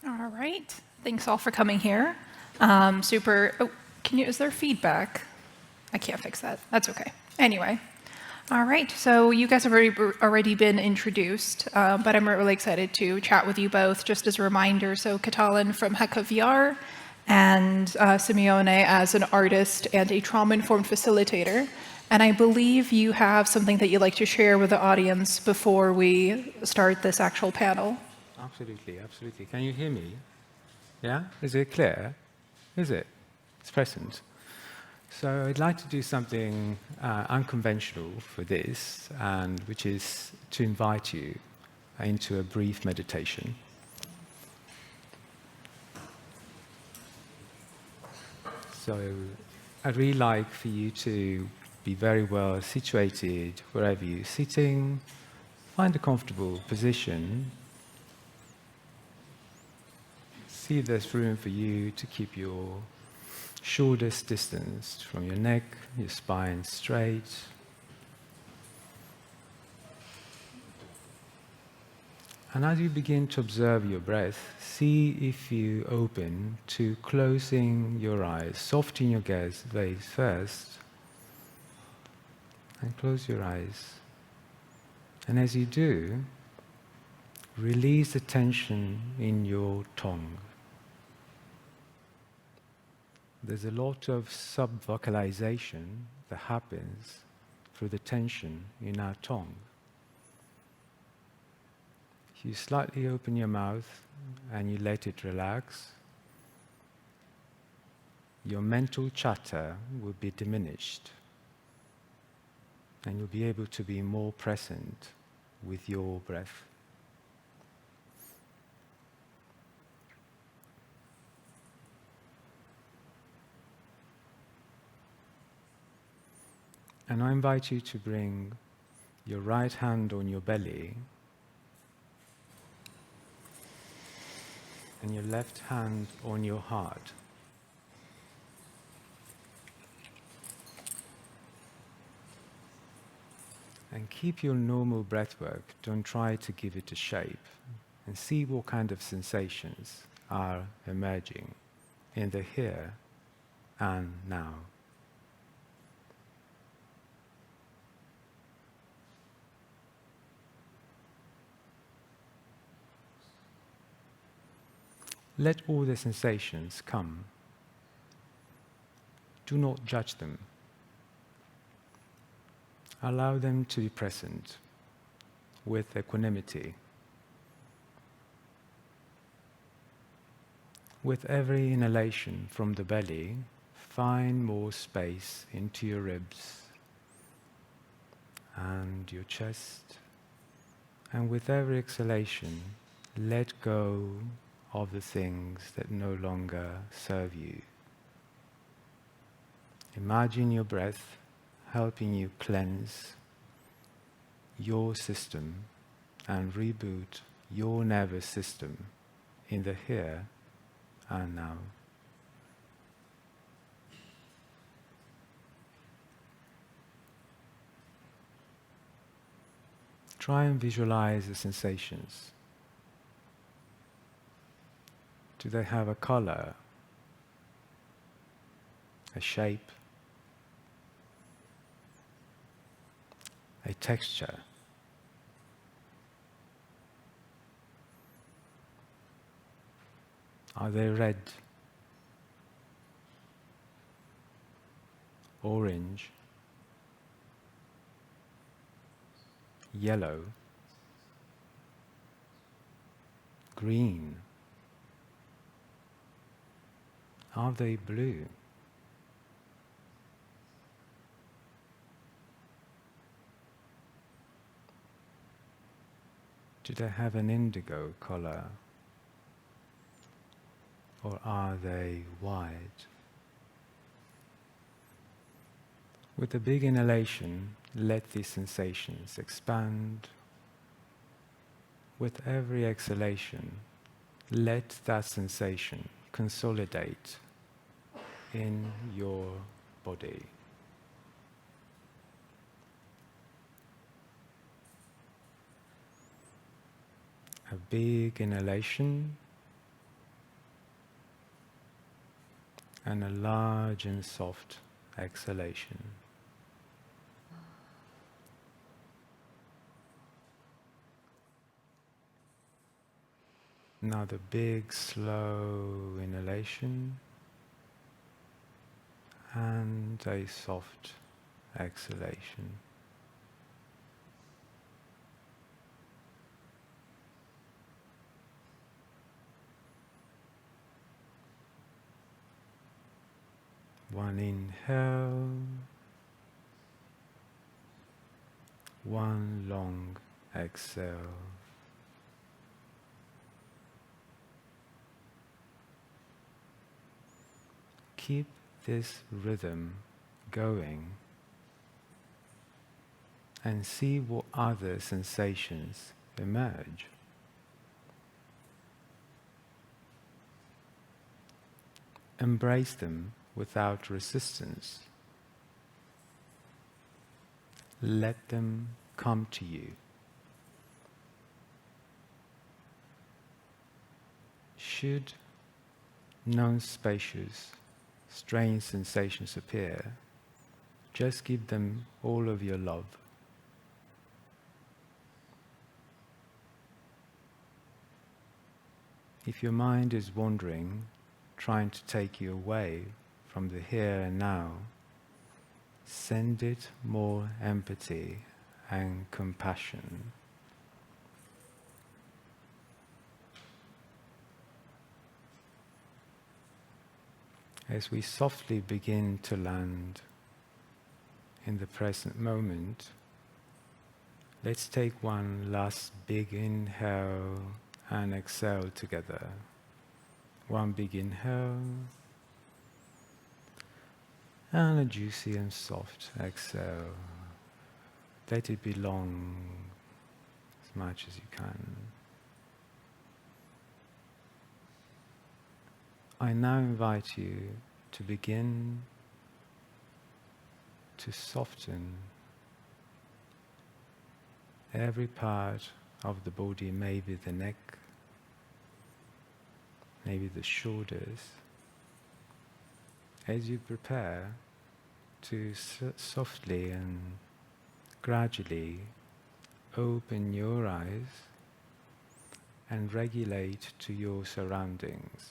All right. Thanks all for coming here. Super. Oh, is there feedback? I can't fix that. That's okay. Anyway. All right. So you guys have already been introduced, but I'm really excited to chat with you both. Just as a reminder, so Katalin from Heka VR and Simeone as an artist and a trauma-informed facilitator. And I believe you have something that you'd like to share with the audience before we start this actual panel. Absolutely, absolutely. Can you hear me? Yeah? Is it clear? Is it? It's present. So I'd like to do something unconventional for this, and which is to invite you into a brief meditation. So I'd really like for you to be very well situated wherever you're sitting. Find a comfortable position. See if there's room for you to keep your shoulders distanced from your neck, your spine straight. And as you begin to observe your breath, see if you open to closing your eyes. Soften your gaze first. And close your eyes. And as you do, release the tension in your tongue. There's a lot of sub-vocalization that happens through the tension in our tongue. If you slightly open your mouth and you let it relax, your mental chatter will be diminished, and you'll be able to be more present with your breath. And I invite you to bring your right hand on your belly and your left hand on your heart. And keep your normal breath work. Don't try to give it a shape. And see what kind of sensations are emerging in the here and now. Let all the sensations come. Do not judge them. Allow them to be present with equanimity. With every inhalation from the belly, find more space into your ribs and your chest. And with every exhalation, let go of the things that no longer serve you. Imagine your breath helping you cleanse your system and reboot your nervous system in the here and now. Try and visualize the sensations. Do they have a color, a shape, a texture? Are they red, orange, yellow, green? Are they blue? Do they have an indigo color? Or are they white? With a big inhalation, let these sensations expand. With every exhalation, let that sensation consolidate in your body. A big inhalation and a large and soft exhalation. Another big, slow inhalation and a soft exhalation. One inhale, one long exhale. Keep this rhythm going and see what other sensations emerge. Embrace them without resistance. Let them come to you. Should non-spacious, strange sensations appear, just give them all of your love. If your mind is wandering, trying to take you away from the here and now, send it more empathy and compassion. As we softly begin to land in the present moment, let's take one last big inhale and exhale together. One big inhale and a juicy and soft exhale. Let it be long, as much as you can. I now invite you to begin to soften every part of the body, maybe the neck, maybe the shoulders, as you prepare to softly and gradually open your eyes and regulate to your surroundings.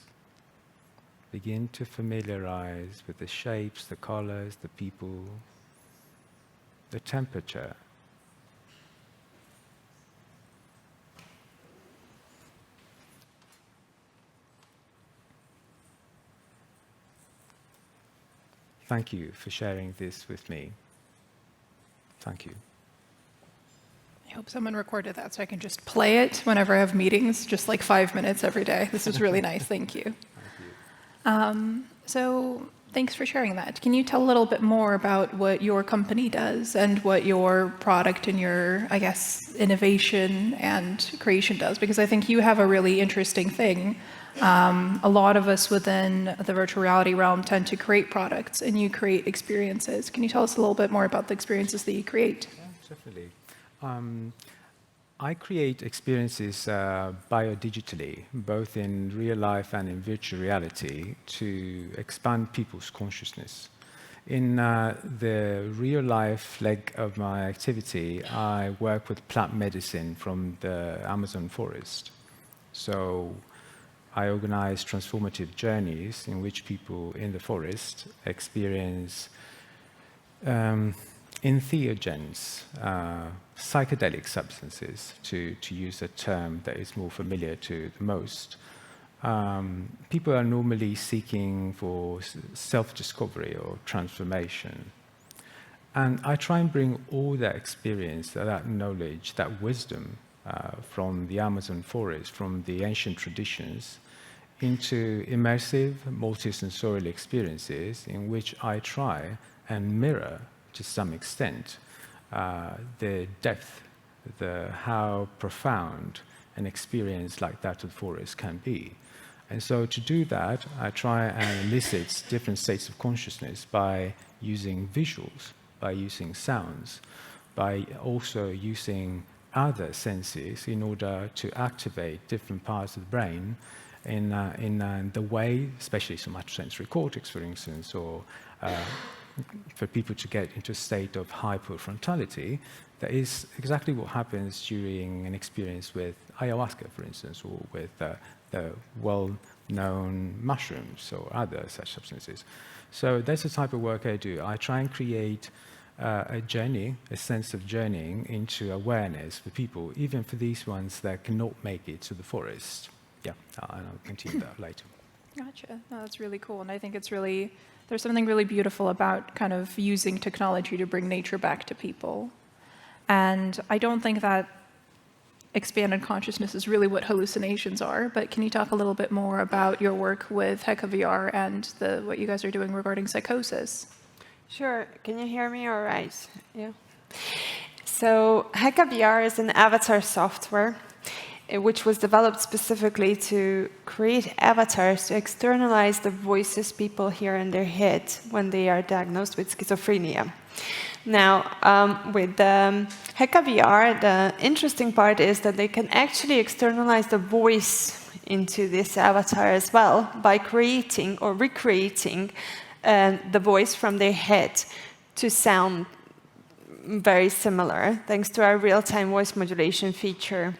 Begin to familiarize with the shapes, the colors, the people, the temperature. Thank you for sharing this with me. Thank you. I hope someone recorded that so I can just play it whenever I have meetings, just like 5 minutes every day. This is really nice. Thank you. So thanks for sharing that. Can you tell a little bit more about what your company does and what your product and your, I guess, innovation and creation does? Because I think you have a really interesting thing. A lot of us within the virtual reality realm tend to create products, and you create experiences. Can you tell us a little bit more about the experiences that you create? Yeah, definitely. I create experiences biodigitally, both in real life and in virtual reality, to expand people's consciousness. In the real life leg of my activity, I work with plant medicine from the Amazon forest. So I organize transformative journeys in which people in the forest experience entheogens, psychedelic substances, to use a term that is more familiar to the most. People are normally seeking for self-discovery or transformation. And I try and bring all that experience, that knowledge, that wisdom from the Amazon forest, from the ancient traditions, into immersive, multisensorial experiences in which I try and mirror, to some extent, the depth, how profound an experience like that of the forest can be. And so to do that, I try and elicit different states of consciousness by using visuals, by using sounds, by also using other senses in order to activate different parts of the brain in the way, especially somatosensory cortex, for instance, or for people to get into a state of hypofrontality. That is exactly what happens during an experience with ayahuasca, for instance, or with the well-known mushrooms or other such substances. So that's the type of work I do. I try and create a journey, a sense of journeying into awareness for people, even for these ones that cannot make it to the forest. Yeah, and I'll continue that later. Gotcha. No, that's really cool. And I think it's really, there's something really beautiful about kind of using technology to bring nature back to people. And I don't think that expanded consciousness is really what hallucinations are, but can you talk a little bit more about your work with Heka VR and what you guys are doing regarding psychosis? Sure. Can you hear me all right? Yeah. So Heka VR is an avatar software which was developed specifically to create avatars to externalize the voices people hear in their head when they are diagnosed with schizophrenia. Now, with Heka VR, the interesting part is that they can actually externalize the voice into this avatar as well by creating or recreating the voice from their head to sound very similar, thanks to our real-time voice modulation feature.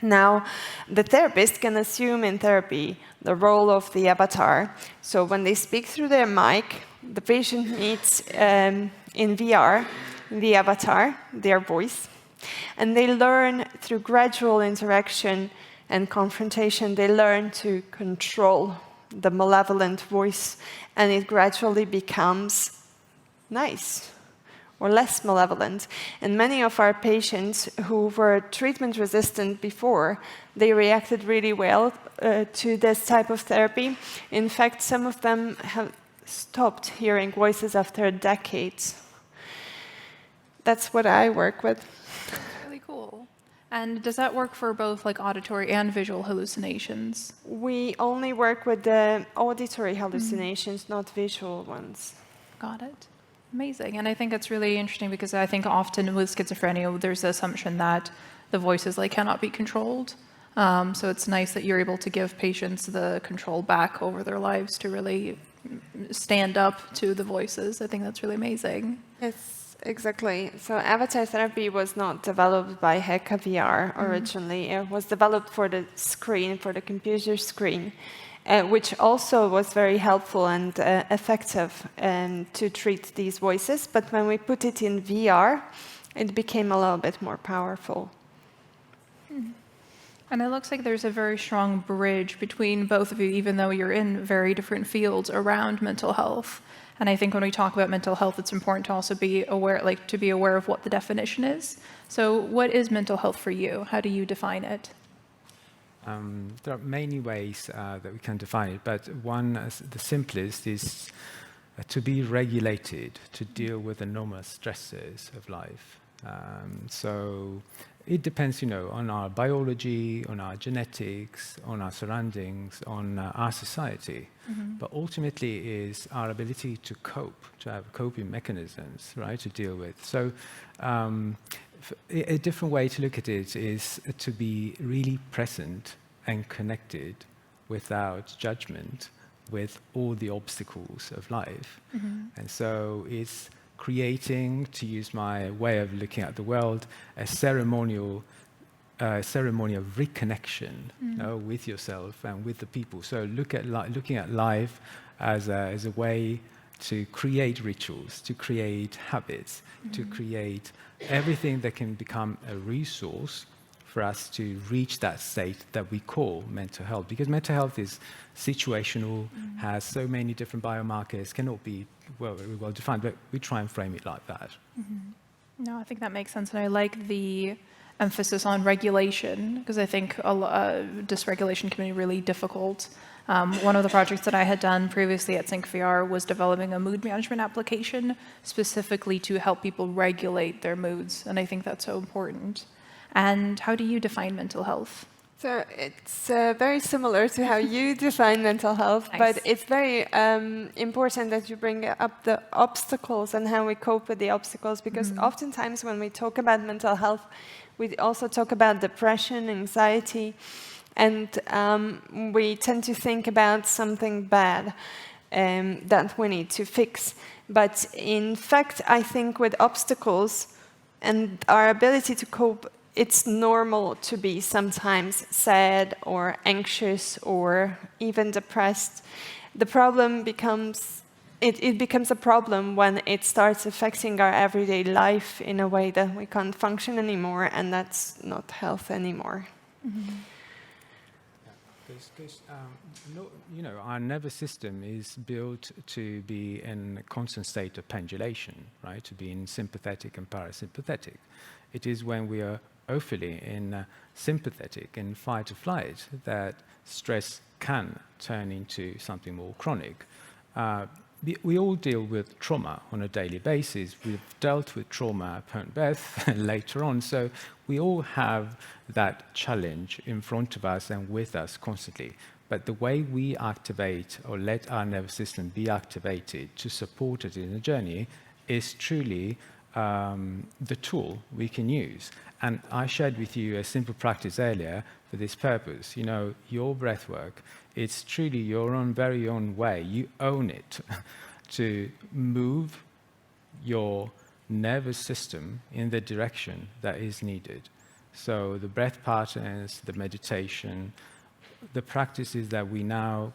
Now, the therapist can assume in therapy the role of the avatar. So when they speak through their mic, the patient meets in VR the avatar, their voice, and they learn through gradual interaction and confrontation, they learn to control the malevolent voice, and it gradually becomes nice or less malevolent. And many of our patients who were treatment resistant before, they reacted really well to this type of therapy. In fact, some of them have stopped hearing voices after decades. That's what I work with. That's really cool. And does that work for both like auditory and visual hallucinations? We only work with the auditory hallucinations, not visual ones. Got it. Amazing. And I think it's really interesting because I think often with schizophrenia, there's the assumption that the voices like cannot be controlled. So it's nice that you're able to give patients the control back over their lives to really stand up to the voices. I think that's really amazing. Yes, exactly. So avatar therapy was not developed by Heka VR originally. It was developed for the screen, for the computer screen. Which also was very helpful and effective to treat these voices. But when we put it in VR, it became a little bit more powerful. And it looks like there's a very strong bridge between both of you, even though you're in very different fields around mental health. And I think when we talk about mental health, it's important to also be aware, of what the definition is. So what is mental health for you? How do you define it? There are many ways that we can define it, but one, the simplest, is to be regulated, to deal with the normal stresses of life. So it depends, on our biology, on our genetics, on our surroundings, on our society. But ultimately it is our ability to cope, to have coping mechanisms, right, to deal with. So a different way to look at it is to be really present and connected without judgment with all the obstacles of life. And so it's creating, to use my way of looking at the world, a ceremony of reconnection with yourself and with the people. So looking at life as a way to create rituals, to create habits, to create everything that can become a resource for us to reach that state that we call mental health. Because mental health is situational, has so many different biomarkers, cannot be very well defined, but we try and frame it like that. No, I think that makes sense. And I like the emphasis on regulation, because I think dysregulation can be really difficult. One of the projects that I had done previously at SyncVR was developing a mood management application specifically to help people regulate their moods, and I think that's so important. And how do you define mental health? So it's very similar to how you define mental health, Nice. but it's very important that you bring up the obstacles and how we cope with the obstacles, because oftentimes when we talk about mental health, we also talk about depression, anxiety, and we tend to think about something bad that we need to fix. But in fact, I think with obstacles and our ability to cope, it's normal to be sometimes sad or anxious or even depressed. The problem becomes, it becomes a problem when it starts affecting our everyday life in a way that we can't function anymore, and that's not health anymore. Because our nervous system is built to be in a constant state of pendulation, right? To be in sympathetic and parasympathetic. It is when we are awfully in sympathetic and fight or flight that stress can turn into something more chronic. We all deal with trauma on a daily basis. We've dealt with trauma upon birth later on, so we all have that challenge in front of us and with us constantly. But the way we activate or let our nervous system be activated to support it in the journey is truly the tool we can use. And I shared with you a simple practice earlier for this purpose. You know, your breath work, it's truly your own very own way. You own it to move your nervous system in the direction that is needed. So the breath patterns, the meditation, the practices that we now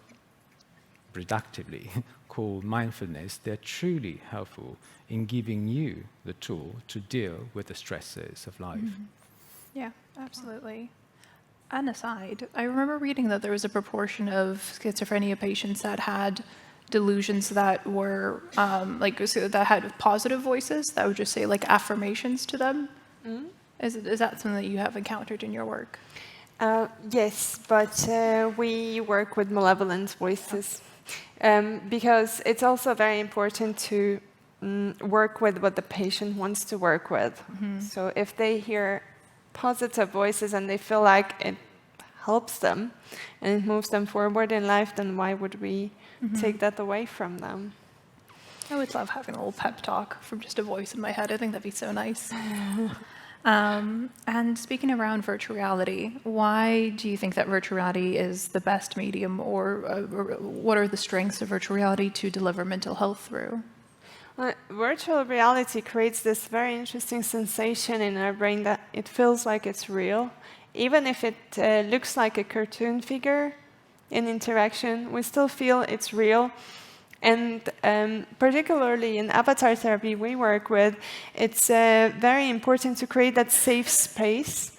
reductively call mindfulness, they're truly helpful in giving you the tool to deal with the stresses of life. Yeah, absolutely. An aside, I remember reading that there was a proportion of schizophrenia patients that had delusions that were that had positive voices that would just say like affirmations to them. Is that something that you have encountered in your work? Yes, but we work with malevolent voices because it's also very important to work with what the patient wants to work with. So if they hear positive voices and they feel like it helps them and it moves them forward in life, then why would we take that away from them? I would love having a little pep talk from just a voice in my head. I think that'd be so nice. And speaking around virtual reality, why do you think that virtual reality is the best medium, or what are the strengths of virtual reality to deliver mental health through? Well, virtual reality creates this very interesting sensation in our brain that it feels like it's real. Even if it looks like a cartoon figure in interaction, we still feel it's real. And particularly in avatar therapy we work with, it's very important to create that safe space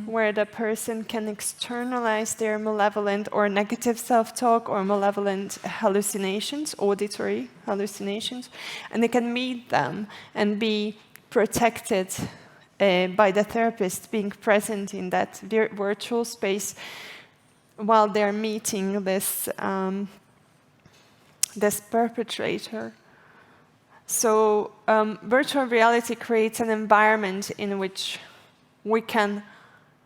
where the person can externalize their malevolent or negative self-talk or malevolent hallucinations, auditory hallucinations, and they can meet them and be protected by the therapist being present in that virtual space while they're meeting this perpetrator. So virtual reality creates an environment in which we can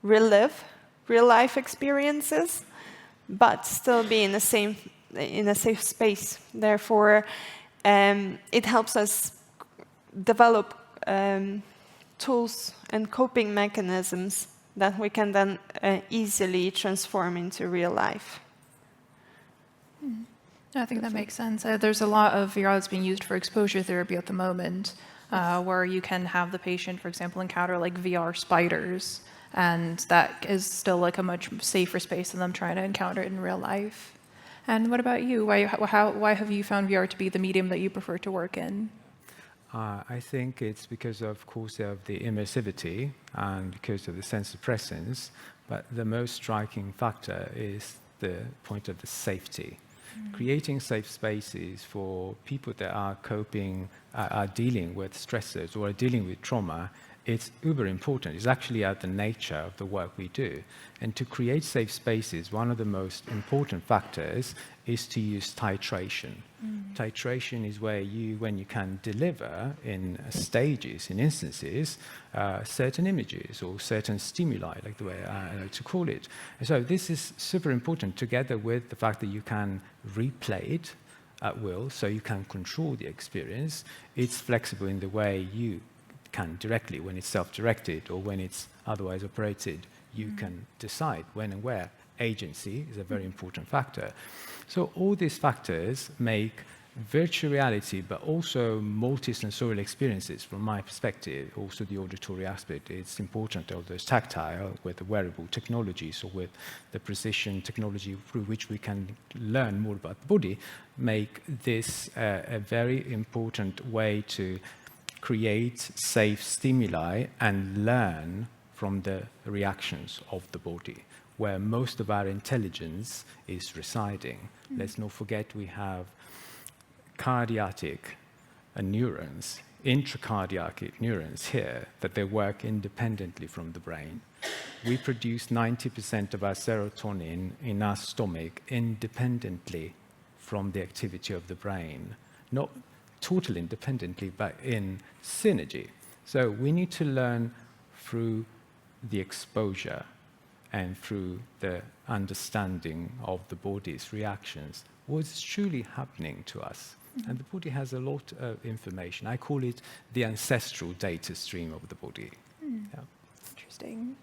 relive real-life experiences, but still be in a safe space. Therefore, it helps us develop tools and coping mechanisms that we can then easily transform into real life. I think that makes sense. There's a lot of VR that's being used for exposure therapy at the moment, where you can have the patient, for example, encounter like VR spiders, and that is still like a much safer space than them trying to encounter it in real life. And what about you? Why have you found VR to be the medium that you prefer to work in? I think it's because, of course, of the immersivity and because of the sense of presence, but the most striking factor is the point of the safety. Creating safe spaces for people that are coping, are dealing with stressors or are dealing with trauma it's uber important. It's actually at the nature of the work we do. And to create safe spaces, one of the most important factors is to use titration. Titration is where when you can deliver in stages, in instances, certain images or certain stimuli, like the way I like to call it. And so this is super important, together with the fact that you can replay it at will, so you can control the experience. It's flexible in the way you can directly, when it's self-directed or when it's otherwise operated, you can decide when and where. Agency is a very important factor. So all these factors make virtual reality, but also multi-sensorial experiences, from my perspective, also the auditory aspect. It's important, although it's tactile, with the wearable technologies or with the precision technology through which we can learn more about the body, make this a very important way to create safe stimuli and learn from the reactions of the body, where most of our intelligence is residing. Let's not forget we have cardiac neurons, intracardiac neurons here, that they work independently from the brain. We produce 90% of our serotonin in our stomach independently from the activity of the brain. Not totally independently, but in synergy. So we need to learn through the exposure and through the understanding of the body's reactions, what's truly happening to us. And the body has a lot of information. I call it the ancestral data stream of the body. Yeah. Interesting.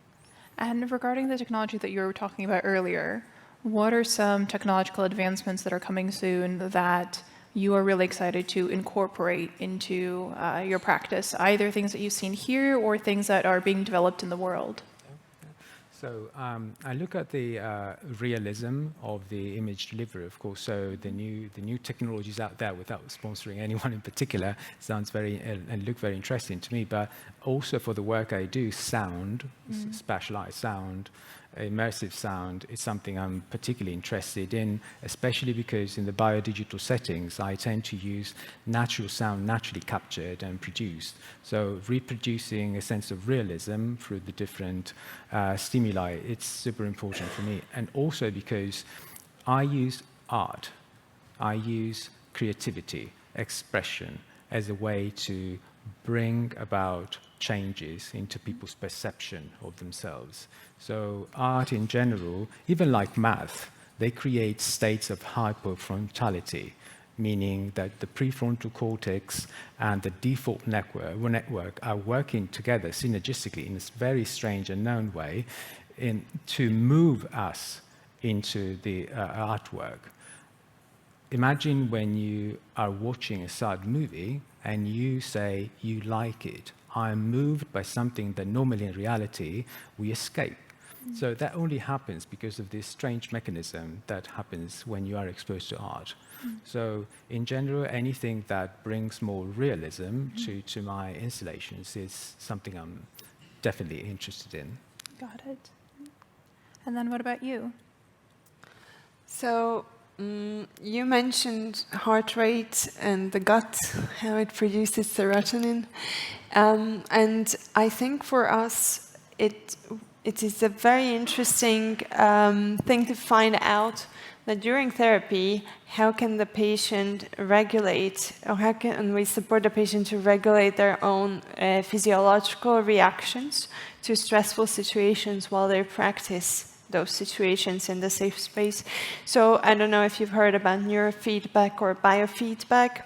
And regarding the technology that you were talking about earlier, what are some technological advancements that are coming soon that you are really excited to incorporate into your practice, either things that you've seen here or things that are being developed in the world? So I look at the realism of the image delivery, of course. So the new technologies out there, without sponsoring anyone in particular, sounds very and look very interesting to me. But also for the work I do, sound, specialized sound, immersive sound is something I'm particularly interested in, especially because in the biodigital settings, I tend to use natural sound naturally captured and produced. So reproducing a sense of realism through the different stimuli, it's super important for me. And also because I use art, I use creativity, expression as a way to bring about changes into people's perception of themselves. So art in general, even like math, they create states of hyperfrontality, meaning that the prefrontal cortex and the default network are working together synergistically in this very strange unknown way to move us into the artwork. Imagine when you are watching a sad movie and you say you like it. I'm moved by something that normally in reality we escape. So that only happens because of this strange mechanism that happens when you are exposed to art. So in general, anything that brings more realism to my installations is something I'm definitely interested in. Got it. And then what about you? So you mentioned heart rate and the gut, how it produces serotonin. And I think for us, it is a very interesting thing to find out that during therapy, how can the patient regulate, or how can we support the patient to regulate their own physiological reactions to stressful situations while they practice those situations in the safe space. So I don't know if you've heard about neurofeedback or biofeedback.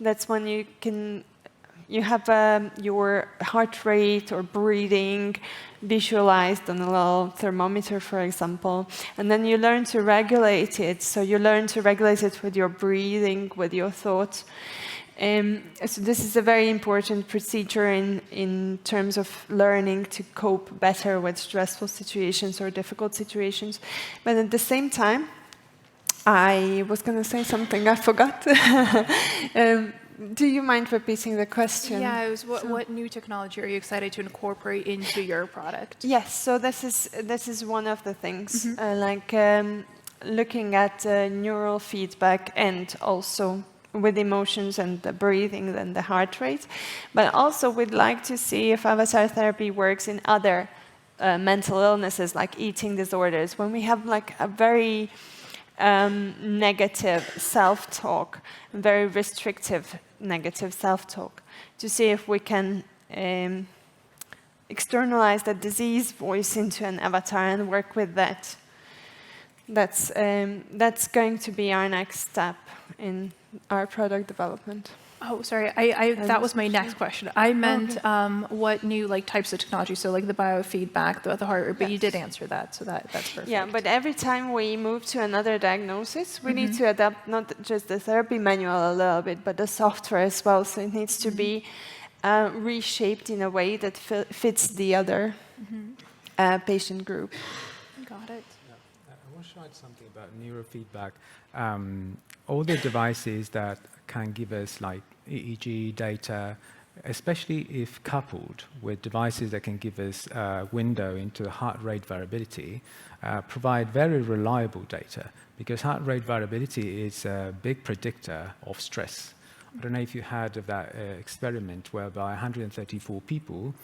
That's when you have your heart rate or breathing visualized on a little thermometer, for example, and then you learn to regulate it. So you learn to regulate it with your breathing, with your thoughts. So this is a very important procedure in terms of learning to cope better with stressful situations or difficult situations. But at the same time, I was going to say something I forgot. Do you mind repeating the question? Yeah, it was what new technology are you excited to incorporate into your product? Yes, so this is one of the things, looking at neural feedback and also with emotions and the breathing and the heart rate. But also we'd like to see if avatar therapy works in other mental illnesses like eating disorders. When we have like a very negative self-talk, very restrictive negative self-talk, to see if we can externalize the disease voice into an avatar and work with that. That's going to be our next step in our product development. Oh, sorry. That was my next question. I meant what new types of technology, so like the biofeedback, the heart rate, but you did answer that, so that's perfect. Yeah, but every time we move to another diagnosis, we need to adapt not just the therapy manual a little bit, but the software as well. So it needs to be reshaped in a way that fits the other patient group. Got it. I want to add something about neurofeedback. All the devices that can give us like EEG data, especially if coupled with devices that can give us a window into heart rate variability, provide very reliable data, because heart rate variability is a big predictor of stress. I don't know if you heard of that experiment whereby 134 people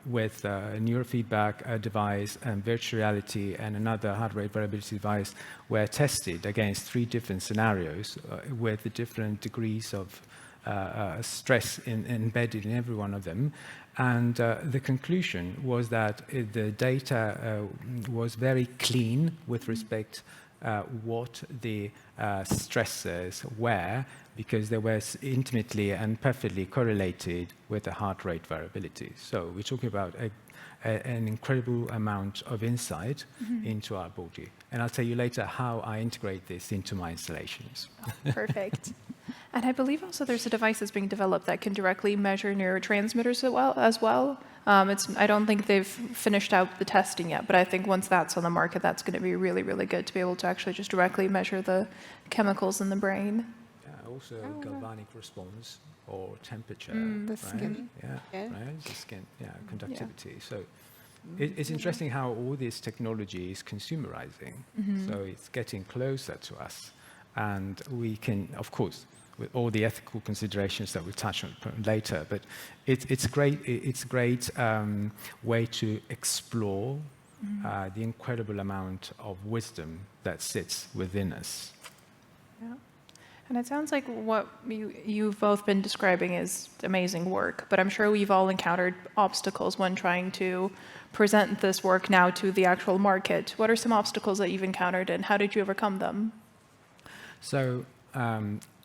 with a neurofeedback device and virtual reality and another heart rate variability device were tested against 3 different scenarios with the different degrees of stress embedded in every one of them. And the conclusion was that the data was very clean with respect what the stressors were, because they were intimately and perfectly correlated with the heart rate variability. So we're talking about an incredible amount of insight into our body. And I'll tell you later how I integrate this into my installations. Oh, perfect. And I believe also there's a device that's being developed that can directly measure neurotransmitters as well. I don't think they've finished out the testing yet, but I think once that's on the market, that's going to be really, really good to be able to actually just directly measure the chemicals in the brain. Yeah, also galvanic response or temperature. The right? skin. Yeah, right? The skin, conductivity. Yeah. So it's interesting how all this technology is consumerizing. So it's getting closer to us. And we can, of course, with all the ethical considerations that we'll touch on later, but it's a great way to explore the incredible amount of wisdom that sits within us. Yeah. And it sounds like what you've both been describing is amazing work, but I'm sure we've all encountered obstacles when trying to present this work now to the actual market. What are some obstacles that you've encountered, and how did you overcome them? So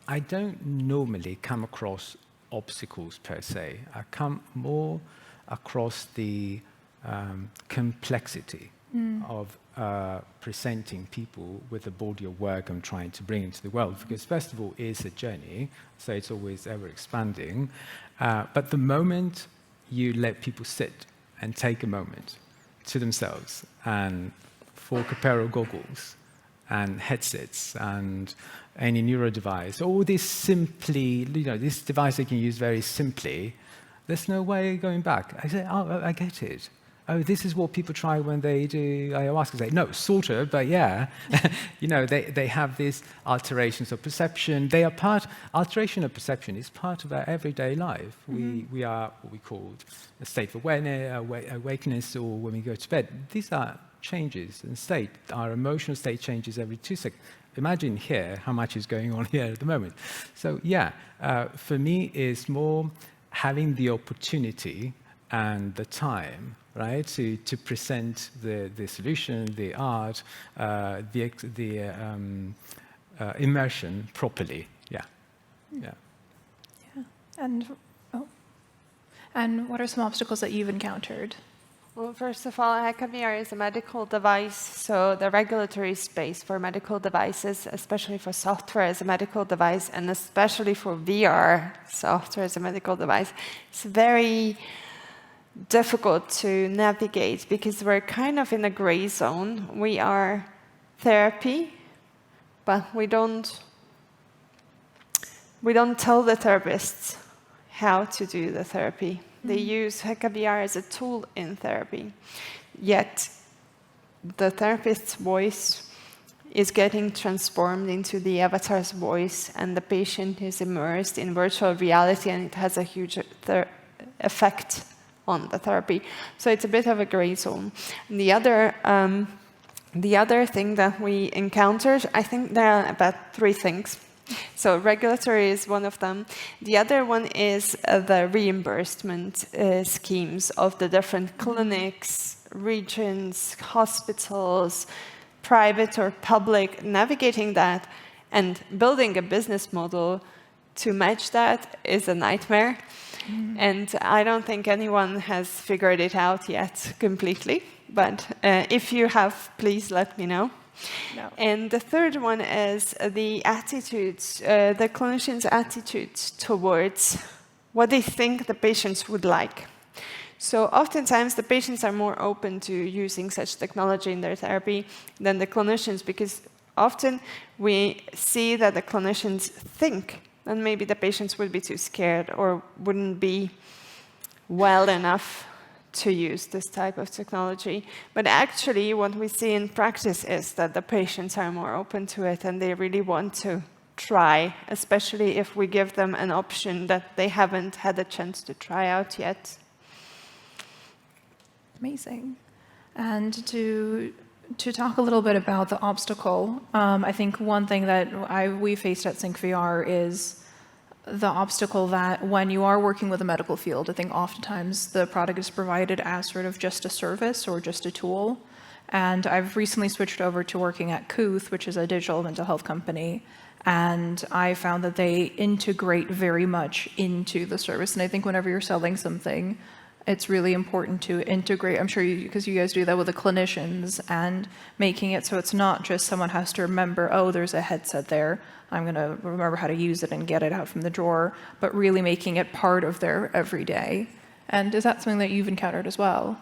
I don't normally come across obstacles per se. I come more across the complexity of presenting people with the body of work I'm trying to bring into the world. Because first of all, it's a journey, so it's always ever expanding. But the moment you let people sit and take a moment to themselves and fork a pair of goggles and headsets and any neuro device, all this simply, this device they can use very simply, there's no way going back. I say, oh, I get it. Oh, this is what people try when they do ayahuasca. Say, no, sort of, but yeah. They have these alterations of perception. Alteration of perception is part of our everyday life. We are what we call a state of awakeness, or when we go to bed. These are changes in state. Our emotional state changes every 2 seconds. Imagine here how much is going on here at the moment. So for me, it's more having the opportunity and the time, right, to present the solution, the art, the immersion properly. Yeah. And what are some obstacles that you've encountered? Well, first of all, HKVR is a medical device, so the regulatory space for medical devices, especially for software as a medical device, and especially for VR software as a medical device, it's very difficult to navigate because we're kind of in a gray zone. We are therapy, but we don't tell the therapists how to do the therapy. They use HKVR as a tool in therapy. Yet, the therapist's voice is getting transformed into the avatar's voice, and the patient is immersed in virtual reality, and it has a huge effect on the therapy. So it's a bit of a gray zone. And the other thing that we encountered, I think there are about 3 things. So regulatory is one of them. The other one is the reimbursement schemes of the different clinics, regions, hospitals, private or public, navigating that and building a business model to match that is a nightmare. And I don't think anyone has figured it out yet completely. But if you have, please let me know. No. And the third one is the attitudes, the clinicians' attitudes towards what they think the patients would like. So oftentimes the patients are more open to using such technology in their therapy than the clinicians, because often we see that the clinicians think that maybe the patients would be too scared or wouldn't be well enough to use this type of technology. But actually, what we see in practice is that the patients are more open to it and they really want to try, especially if we give them an option that they haven't had a chance to try out yet. Amazing. And to talk a little bit about the obstacle, I think one thing that we faced at SyncVR is the obstacle that when you are working with the medical field, I think oftentimes the product is provided as sort of just a service or just a tool. And I've recently switched over to working at Kooth, which is a digital mental health company. And I found that they integrate very much into the service. And I think whenever you're selling something, it's really important to integrate, I'm sure because you guys do that with the clinicians, and making it so it's not just someone has to remember, oh, there's a headset there, I'm going to remember how to use it and get it out from the drawer, but really making it part of their everyday. And is that something that you've encountered as well?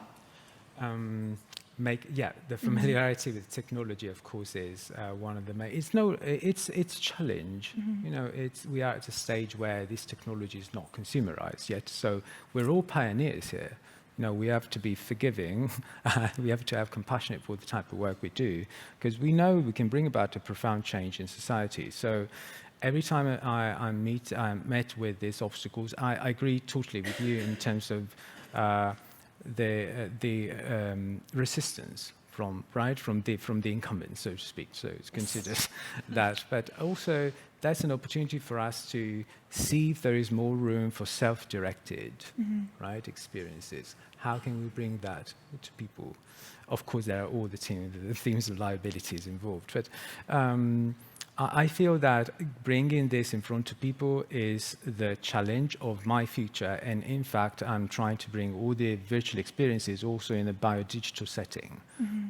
The familiarity with technology, of course, is one of the main. It's challenge. You know, we are at a stage where this technology is not consumerized yet. So we're all pioneers here. You know, we have to be forgiving. We have to have compassion for the type of work we do, because we know we can bring about a profound change in society. So every time I'm met with these obstacles, I agree totally with you in terms of the resistance from the incumbents, so to speak. So it's considered that, but also that's an opportunity for us to see if there is more room for self-directed, right, experiences. How can we bring that to people? Of course, there are all the themes of liabilities involved, but I feel that bringing this in front of people is the challenge of my future. And in fact, I'm trying to bring all the virtual experiences also in a biodigital setting.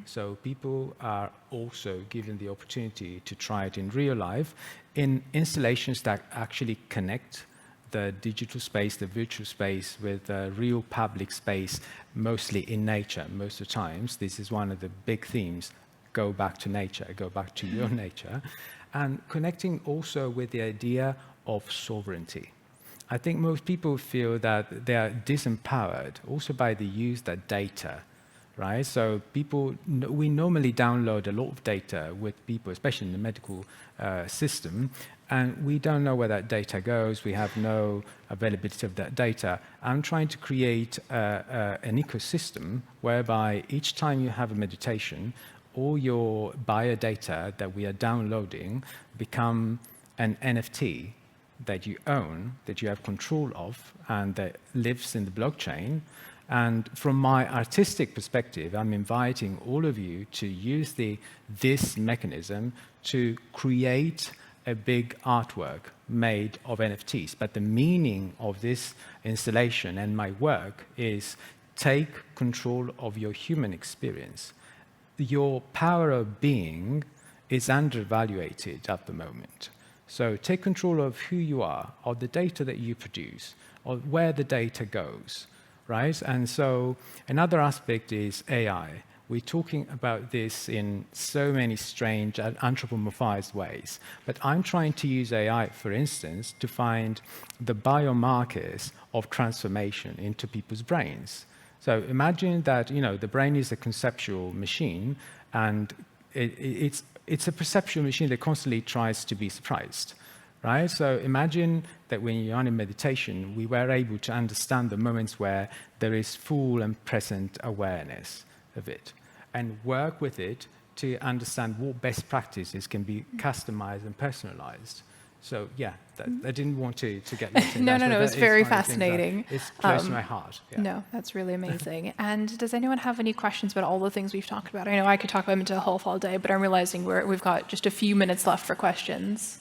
So people are also given the opportunity to try it in real life in installations that actually connect the digital space, the virtual space, with the real public space, mostly in nature. Most of the times, this is one of the big themes. Go back to nature, go back to your nature. And connecting also with the idea of sovereignty. I think most people feel that they are disempowered also by the use of that data, right? So we normally download a lot of data with people, especially in the medical system, and we don't know where that data goes. We have no availability of that data. I'm trying to create an ecosystem whereby each time you have a meditation, all your biodata that we are downloading become an NFT that you own, that you have control of, and that lives in the blockchain. And from my artistic perspective, I'm inviting all of you to use this mechanism to create a big artwork made of NFTs. But the meaning of this installation and my work is take control of your human experience. Your power of being is undervalued at the moment. So take control of who you are, of the data that you produce, of where the data goes, right? And so another aspect is AI. We're talking about this in so many strange and anthropomorphized ways. But I'm trying to use AI, for instance, to find the biomarkers of transformation into people's brains. So imagine that, you know, the brain is a conceptual machine, and it's it's a perceptual machine that constantly tries to be surprised, right? So imagine that when you're in meditation, we were able to understand the moments where there is full and present awareness of it, and work with it to understand what best practices can be customized and personalized. So yeah, I didn't want to get lost in No, that. no, But no, that it's is very one of the things that fascinating. It's close to my heart. Yeah. No, that's really amazing. And does anyone have any questions about all the things we've talked about? I know I could talk about mental health all day, but I'm realizing we've got just a few minutes left for questions.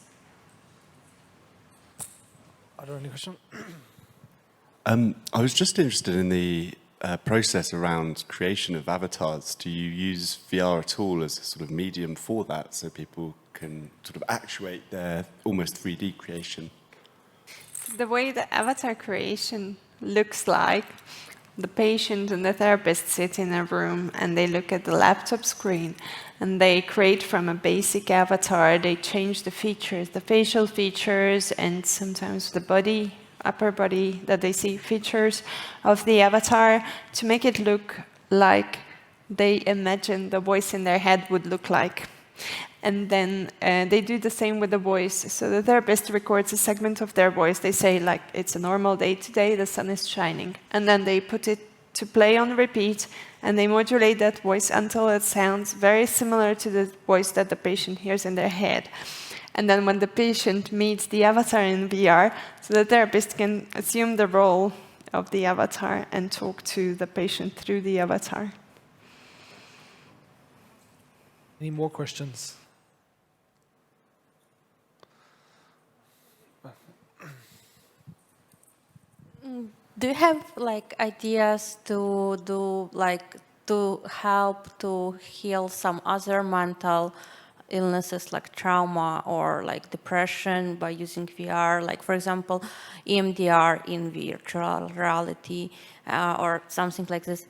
Are there any questions? I was just interested in the process around creation of avatars. Do you use VR at all as a sort of medium for that, so people can sort of actuate their almost 3D creation? The way the avatar creation looks like, the patient and the therapist sit in a room and they look at the laptop screen and they create from a basic avatar. They change the features, the facial features, and sometimes the body, upper body that they see features of the avatar to make it look like they imagine the voice in their head would look like. And then they do the same with the voice. So the therapist records a segment of their voice. They say, like, it's a normal day today, the sun is shining. And then they put it to play on repeat, and they modulate that voice until it sounds very similar to the voice that the patient hears in their head. And then when the patient meets the avatar in VR, so the therapist can assume the role of the avatar and talk to the patient through the avatar. Any more questions? Do you have like ideas to do like to help to heal some other mental illnesses like trauma or like depression by using VR, like for example EMDR in virtual reality or something like this?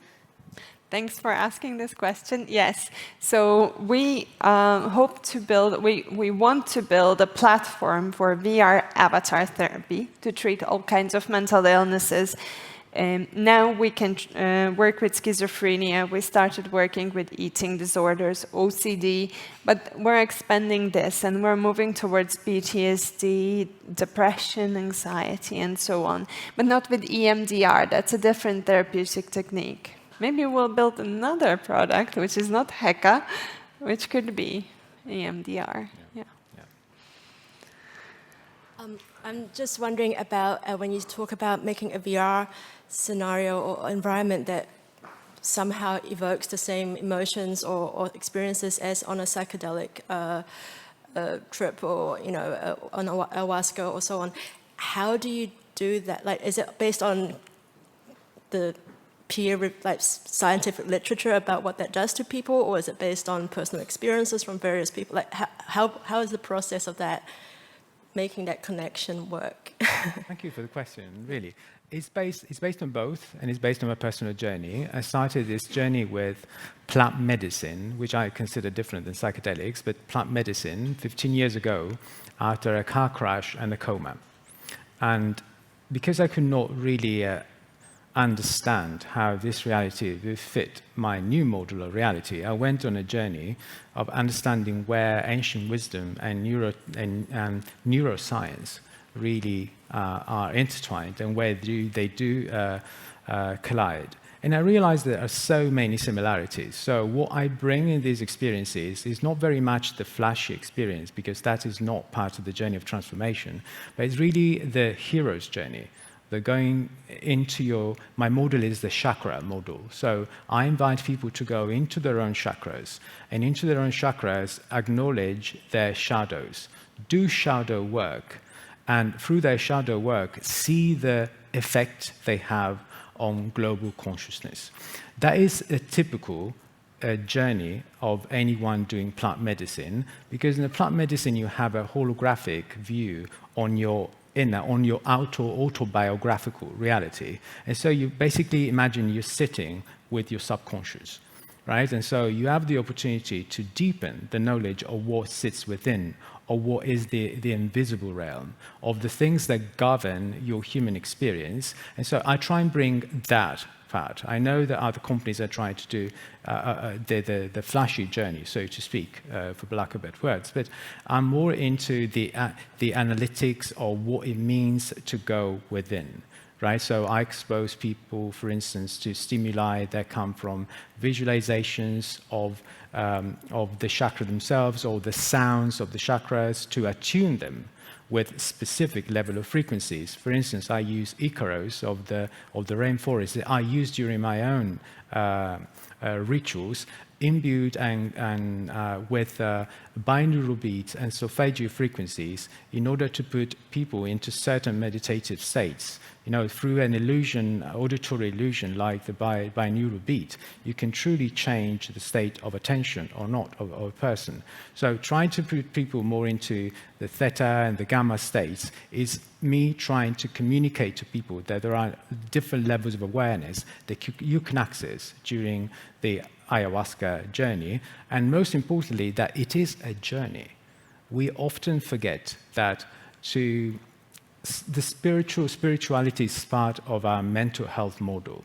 Thanks for asking this question. Yes, so we hope to build, we want to build a platform for VR avatar therapy to treat all kinds of mental illnesses. Now we can work with schizophrenia. We started working with eating disorders, OCD, but we're expanding this and we're moving towards PTSD, depression, anxiety, and so on. But not with EMDR. That's a different therapeutic technique. Maybe we'll build another product, which is not HECA, which could be EMDR. Yeah. I'm just wondering about when you talk about making a VR scenario or environment that somehow evokes the same emotions or experiences as on a psychedelic trip or on ayahuasca or so on. How do you do that? Like, is it based on the scientific literature about what that does to people, or is it based on personal experiences from various people? Like, how is the process of that, making that connection work? Thank you for the question, really. It's based on both, and it's based on my personal journey. I started this journey with plant medicine, which I consider different than psychedelics, but plant medicine 15 years ago after a car crash and a coma. And because I could not really understand how this reality would fit my new model of reality, I went on a journey of understanding where ancient wisdom and neuroscience really are intertwined and where they do collide. And I realized there are so many similarities. So what I bring in these experiences is not very much the flashy experience, because that is not part of the journey of transformation, but it's really the hero's journey. They're going into my model is the chakra model. So I invite people to go into their own chakras, and into their own chakras, acknowledge their shadows, do shadow work, and through their shadow work, see the effect they have on global consciousness. That is a typical journey of anyone doing plant medicine, because in the plant medicine, you have a holographic view on your autobiographical reality. And so you basically imagine you're sitting with your subconscious, right? And so you have the opportunity to deepen the knowledge of what sits within, or what is the invisible realm, of the things that govern your human experience. And so I try and bring that part. I know that other companies are trying to do the flashy journey, so to speak, for lack of better words. But I'm more into the analytics of what it means to go within. Right? So I expose people, for instance, to stimuli that come from visualizations of the chakra themselves or the sounds of the chakras to attune them with specific level of frequencies. For instance, I use Icaros of the rainforest that I use during my own rituals, imbued and with binaural beats and solfeggio frequencies in order to put people into certain meditative states. You know, through an illusion, auditory illusion like the binaural beat, you can truly change the state of attention or not of a person. So trying to put people more into the theta and the gamma states is me trying to communicate to people that there are different levels of awareness that you can access during the ayahuasca journey, and most importantly, that it is a journey. We often forget that the spirituality is part of our mental health model,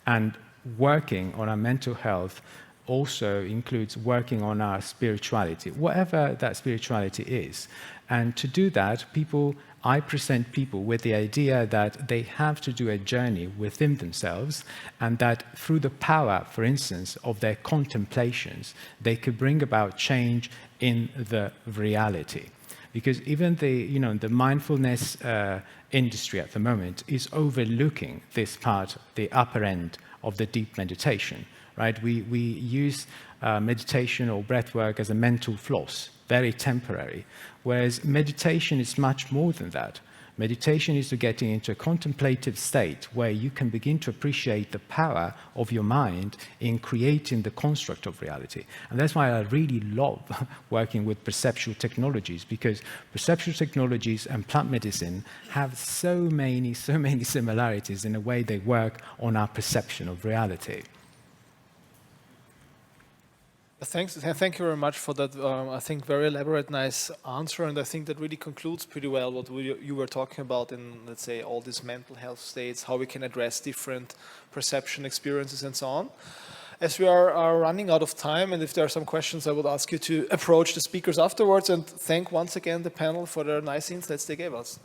and working on our mental health also includes working on our spirituality, whatever that spirituality is. And to do that, I present people with the idea that they have to do a journey within themselves, and that through the power, for instance, of their contemplations, they could bring about change in the reality. Because even the mindfulness industry at the moment is overlooking this part, the upper end of the deep meditation, right? We use meditation or breath work as a mental floss, very temporary, whereas meditation is much more than that. Meditation is to getting into a contemplative state where you can begin to appreciate the power of your mind in creating the construct of reality. And that's why I really love working with perceptual technologies, because perceptual technologies and plant medicine have so many similarities in the way they work on our perception of reality. Thank you very much for that, I think, very elaborate, nice answer. And I think that really concludes pretty well what you were talking about in, let's say, all these mental health states, how we can address different perception experiences and so on. As we are running out of time, and if there are some questions, I would ask you to approach the speakers afterwards and thank once again the panel for the nice insights they gave us.